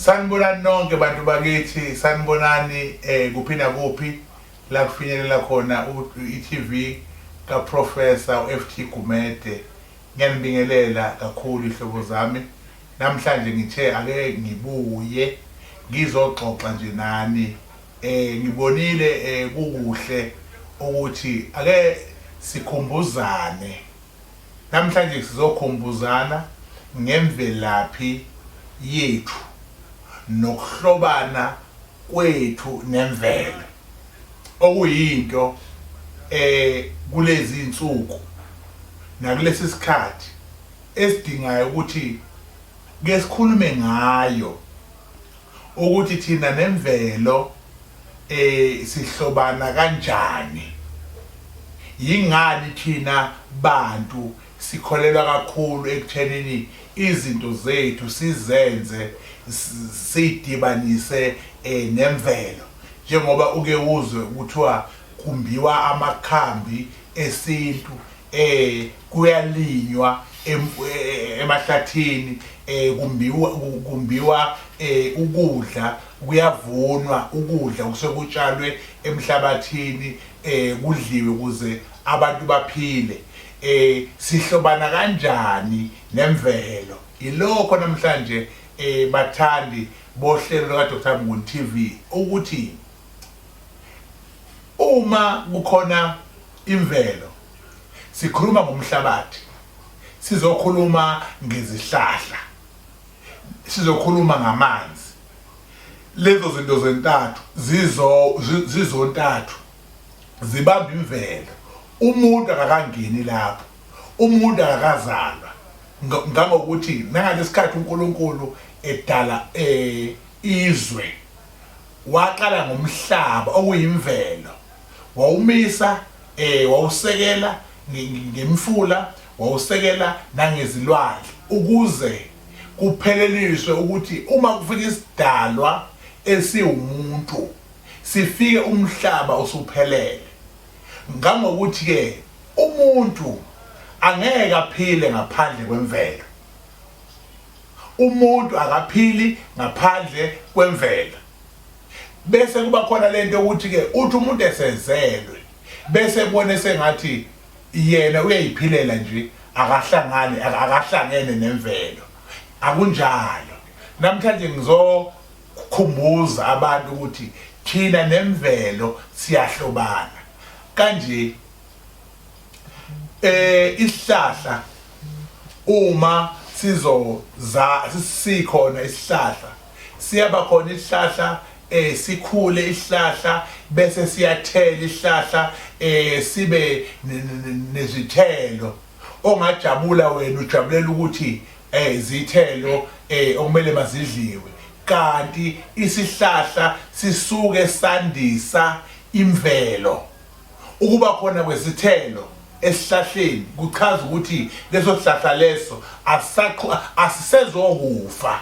Sanibonani nonke bantu bakithi, sanibonani kuphi na kuphi la kufinyelela khona i-TV ka Professor FT Gumede. Ngiyanibingelela kakhulu ihlobo zami. Namhlanje ngithe ake ngibuye ngizoxoxa nje nani. Ngibonile kukuhle ukuthi ake sikhumbuzane. Namhlanje sizokhumbuzana ngemvelaphi yethu nokuhlobana kwethu nemvelo, okuyinto kulezi insuku nakulesi sikhathi esidingayo ukuthi ke sikhulume ngayo, ukuthi thina nemvelo sihlobana kanjani. Yingani thina bantu sikholelwa kakhulu ekuthenini izinto zethu sizenze sidibanise nemvelo, njengoba uke uzwe kuthiwa kumbiwa amakhambi esintu, kuyalinywa emahlathini, kumbiwa ukudla, kuyavunwa ukudla kusekutshalwe emhlabathini, kudliwe ukuze abantu baphile. Sihlobana kanjani nemvelo? Ilokho namhlanje bathandi bohlelo la Dr. Mnguni TV ukuthi uma kukhona imvelo sikhuluma ngomhlabathi, sizokhuluma ngezihlahla, sizokhuluma ngamanzi. Lezo zinto zentathu zizontathu zibamba imvelo. Umuntu akakangeni lapho, umuntu akakazalwa, ngokuthi nangalesikhathi uNkulunkulu edala izwe waqala ngomhlaba okuyimvelo, wawumisa, wawusekela ngemfula, wawusekela nangezilwandle ukuze kupheleliswe ukuthi uma kufika isidalwa esiwumuntu sifike umhlaba usuphelele. Ngokuthi ke umuntu angeke aphile ngaphandle kwemvelo, umuntu akaphili ngaphandle kwemvelo. Bese kuba khona lento ukuthi ke uthi umuntu esezelwe bese kubone sengathi yena uyayiphilela nje, akahlangene nemvelo. Akunjalo. Namhlanje ngizokhumbuza abantu ukuthi thina nemvelo siyahlobana kanje. Isihlahla uma sikhona isihlahla, siyaba khona isihlahla, sikhule isihlahla bese siyathela isihlahla, sibe nezithelo ongajabula wena, ujabulela ukuthi izithelo okumele mazidliwe. Kanti isihlahla sisuke sandisa imvelo. Ukuba khona kwesithelo esihlahleni kuchaza ukuthi leso sihlahla leso asisezokufa,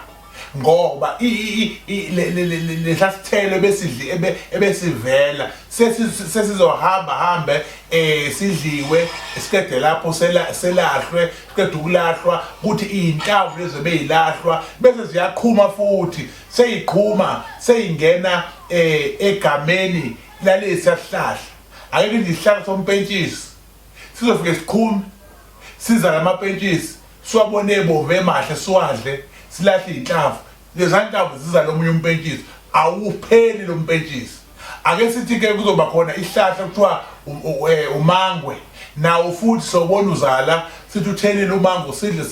ngoba lesasithelo ebesivela sesizohamba sidliwe, siqede lapho selahlwe, siqede ukulahlwa ukuthi izinhlamvu lezo beyilahlwa bese ziyaqhuma futhi, seyiqhuma seyingena egameni lalesi sihlahla. Ayike nje isihlahla sompentshisi sizofike siqhume, siza lamapentshisi siwabone ebove emahle, siwadle, silahle izinhlamvu. Leza nhlamvu ziza lomunye umpentshisi, awupheli lo mpentshisi. Ake sithi ke kuzoba khona isihlahla kuthiwa umangwe, nawo futhi sobona uzala, sithi uthelile umango, sidle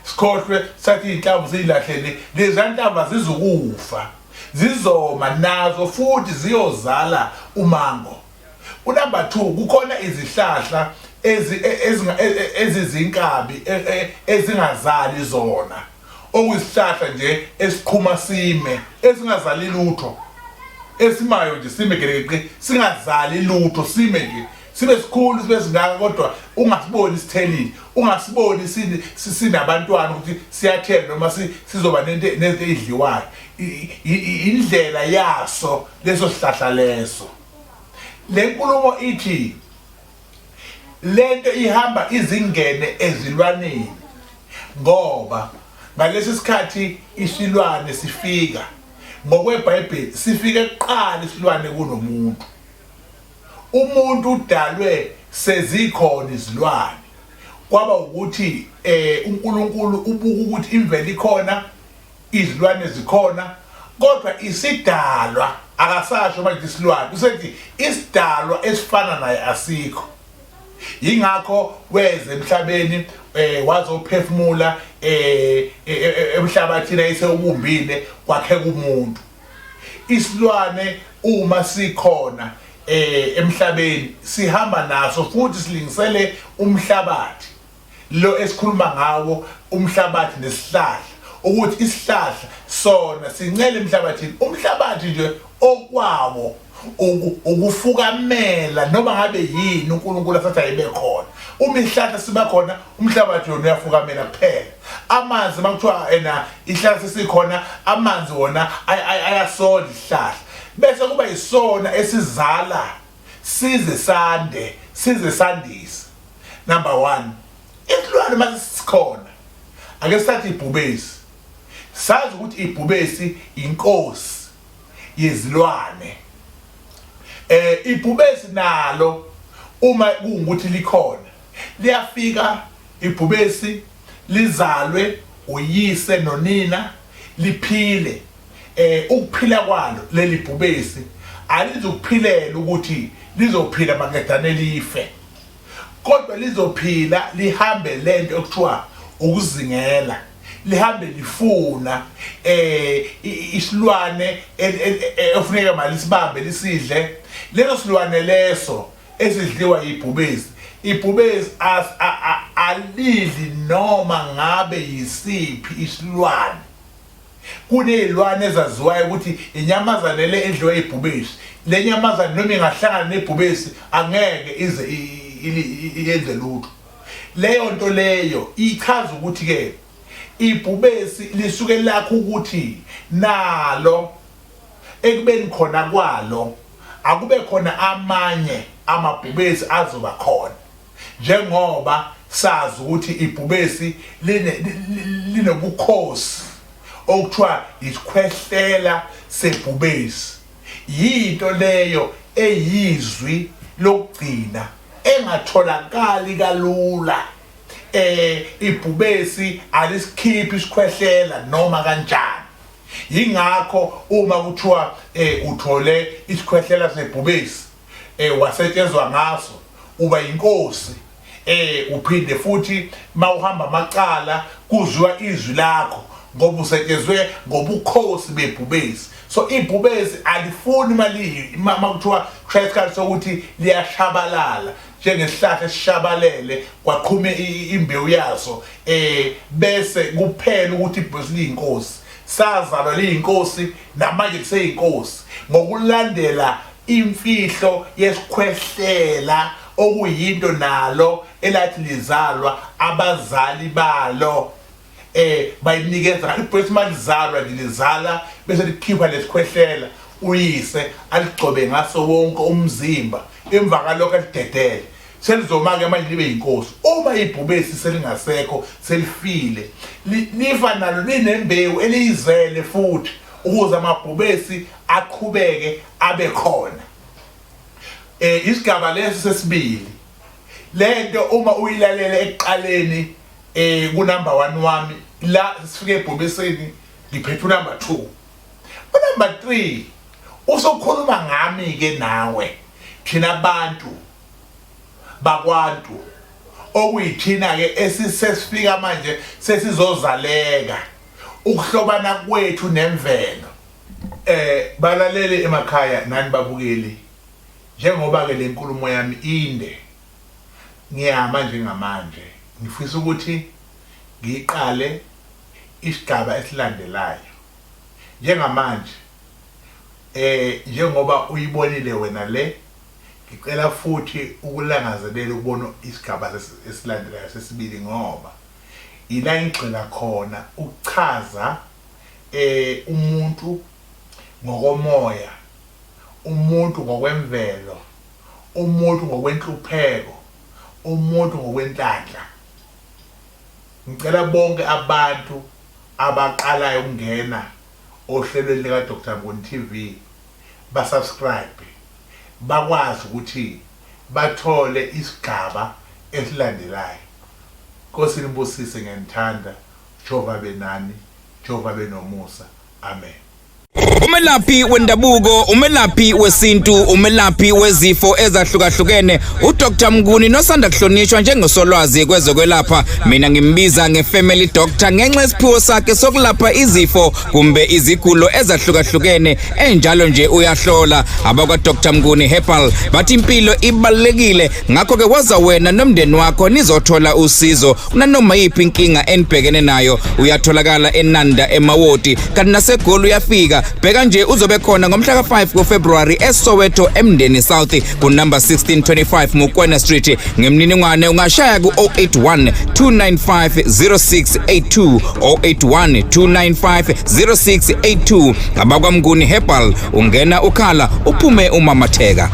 sikhohlwe, sathi izinhlamvu ziyilahlele. Leza nhlamvu azizukufa, zizoma nazo futhi ziyozala umango. Unumber 2, kukhona izihlahla ezizinkabi ezingazali zona, okuyisihlahla nje esiqhuma sime, esingazali lutho, esimayo nje sime gelekeqe, singazali lutho, sime nje, sibe sikhulu sibe singaka kodwa ungasiboni sithelile, ungasiboni sinabantwana ukuthi siyathela noma sizoba nento edliwayo. Indlela yaso leso sihlahla leso. Le nkulumo ithi lento ihamba izingene ezilwaneni, ngoba ngalesi sikhathi isilwane sifika ngokweBhayibheli sifike kuqala isilwane kunomuntu. Umuntu udalwe sezikhona izilwane. Kwaba ukuthi uNkulunkulu ubuka ukuthi imvelo ikhona, izilwane zikhona, kodwa isidalwa akasasho manje isilwane. Usethi isidalwa esifana naye asikho. Yingakho weze emhlabeni wazophefumula emhlabathini ayisewubumbile kwakheka umuntu. Isilwane uma sikhona emhlabeni sihamba naso futhi silingisele umhlabathi lo esikhuluma ngawo, umhlabathi nesihlahla, ukuthi isihlahla sona sincele emhlabathini. Umhlabathi nje okwawo ukufukamela noma ngabe yini uNkulunkulu asathi ayibe khona. Uma isihlahla siba khona, umhlabathi wona uyafukamela kuphela. Amanzi makuthiwa isihlahla sesikhona, amanzi wona ayasonda isihlahla, bese kuba isona esizala size sande, size sandise. Number 1, isilwane masisikhona, ake sithathe ibhubesi. Sazi ukuthi ibhubesi inkosi yezilwane. Ibhubesi nalo uma kungukuthi likhona, liyafika ibhubesi lizalwe uyise nonina liphile. Ukuphila kwalo leli bhubesi alizokuphilela ukuthi lizophila maqedane life, kodwa lizophila lihambe lento ekuthiwa ukuzingela, lihambe lifuna isilwane efuneka malisibambe lisidle. Leso silwane leso esidliwa ibhubesi, ibhubesi alidli noma ngabe yisiphi isilwane. Kunezilwane ezaziwayo ukuthi inyamazane le edliwa ibhubesi, le nyamazane noma ingahlangana nebhubesi angeke ize iyenze lutho. Leyo nto leyo ichaza ukuthi ke ibhubesi lisuke lakho ukuthi nalo ekubeni khona kwalo akube khona amanye amabhubesi azoba khona, njengoba sazi ukuthi ibhubesi linobukhosi okuthiwa isikhwehlela sebhubesi. Yinto leyo eyizwi lokugcina engatholakali kalula. Ibhubesi alisikhiphi isikhwehlela noma kanjani. Yingakho uma kuthiwa uthole isikhwehlela sebhubesi wasetshenzwa ngaso, uba inkosi. Uphinde futhi mawuhamba amacala kuzwa izwi lakho ngoba usetshenzwe ngobukhosi bebhubesi. So ibhubesi alifuni makuthiwa isikhathi sokuthi liyashabalala njengesihlahla esishabalele kwaqhume imbewu yaso, bese kuphela ukuthi ibhubesi liyinkosi. Sazalwa liyinkosi namanje liseyinkosi ngokulandela imfihlo yesikhwehlela, okuyinto nalo elathi lizalwa abazali balo bayinikeza. Ibhubesi malizalwa lizala bese likhipha lesikhwehlela, uyise aligcobe ngaso wonke umzimba, emva kalokho alidedele selizoma-ke manje libe yinkosi. Uma ibhubesi selingasekho selifile, lifa nalo linembewu eliyizele futhi ukuze amabhubesi aqhubeke abe khona. Isigaba lesi sesibili, lento uma uyilalele ekuqaleni kunumber 1 wami la sifike ebhubesini ngiphethe number 2. Number 3 usokhuluma ngami ke nawe, thina abantu bakwantu okuyithina ke esisefika manje sesizozaleka ukuhlobana kwethu nemvelo. Balalele emakhaya nani babukeli, njengoba ke le nkulumo yami inde ngiyama njengamanje, ngifisa ukuthi ngiqale isigaba esilandelayo. Njengamanje njengoba uyibonile wena le, ngicela futhi ukulangazelela ukubona isigaba esilandelayo sesibili, ngoba ila ngigxila khona ukuchaza umuntu ngokomoya, umuntu ngokwemvelo, umuntu ngokwenhlupheko, umuntu ngokwenhlanhla. Ngicela bonke abantu abaqalayo ukungena ohlelweni lika Dr. Mnguni TV basubscribe bakwazi ukuthi bathole isigaba esilandelayo. Nkosi nibusise ngenthanda. Jehova benani, Jehova benomusa. Amen. Umelaphi wendabuko, umelaphi wesintu, umelaphi wezifo ezahlukahlukene uDr Mnguni nosanda kuhlonishwa njengosolwazi kwezokwelapha. Mina ngimbiza ngeFamily Doctor ngenxa yesiphiwo sakhe sokulapha izifo kumbe izigulo ezahlukahlukene enjalo nje uyahlola. Abakwa Dr Mnguni Herbal bathi impilo ibalekile, ngakho ke waza wena nomndeni wakho nizothola usizo nanoma yiphi inkinga enibhekene nayo. Uyatholakala eNanda eMawoti kanti naseGoli uyafika. Bheka nje uzobe khona ngomhla ka5 kuFebruary eSoweto eMndeni South ku number 1625 Mukwena Street. Ngemniningwane ungashaya ku 081 295 0682 081 295 0682. Abakwa Mnguni Herbal ungena ukhala uphume umamatheka.